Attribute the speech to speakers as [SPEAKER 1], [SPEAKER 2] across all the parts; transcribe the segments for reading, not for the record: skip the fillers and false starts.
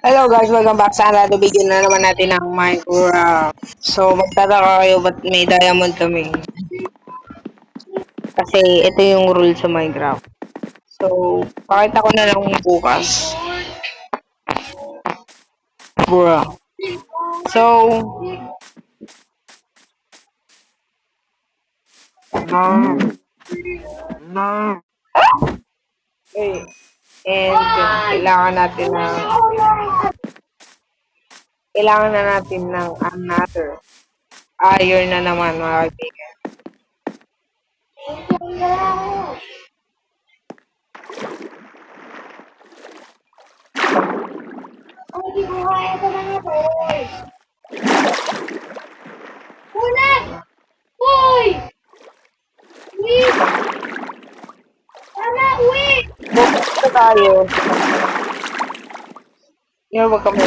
[SPEAKER 1] Hello guys, welcome back sa another video na naman natin ng Minecraft. So, magtataka kayo ba't may diamond kami? Kasi ito yung rule sa Minecraft. So, pakita ko na lang bukas. Bruh. So, okay. And kailangan na natin ng another iron na naman mga kaibigan.
[SPEAKER 2] Ulat! Hoy! Wait! Tama, wait!
[SPEAKER 1] So, tayo. Yun, wag kami.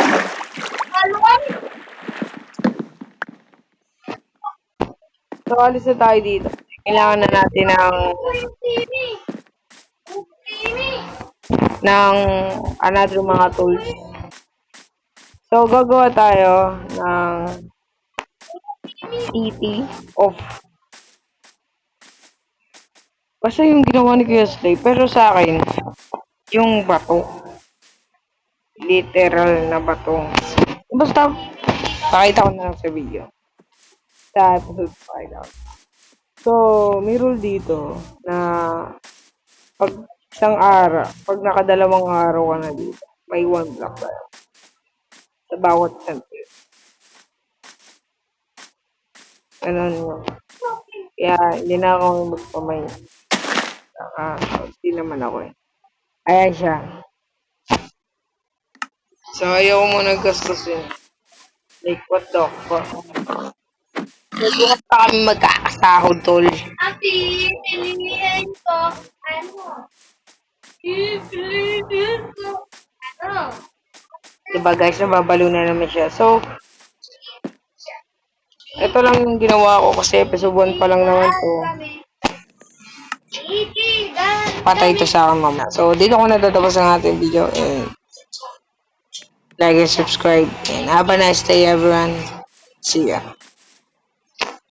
[SPEAKER 2] Maluwag!
[SPEAKER 1] So, alis na tayo dito. Kailangan na natin ng another mga tools. So, gagawa tayo ng city of basta yung ginawa ni Kuya Slay. Pero sa akin, yung bato. Literal na bato. Basta, pakita ko na lang sa video. Sa episode 5. So, may rule dito na pag isang araw, pag nakadalawang araw ka na dito, may 1 block tayo. Sa bawat center. Ganun yun. Kaya, hindi na ako magpamay. Hindi naman ako eh. Ayan siya. So, ayaw mo naggastos yun. Like, what the fuck? Bukas pa kami magkakasahod, tol.
[SPEAKER 2] Ate, piliin ko. Ano? Piliin ko. Ano?
[SPEAKER 1] Diba guys, nababalo na naman siya. So, ito lang yung ginawa ko kasi episode 1 pa lang naman to. Patay to sa akin mamaya. So, dito ko natatapos ang ating video. And like and subscribe. And have a nice day everyone. See ya.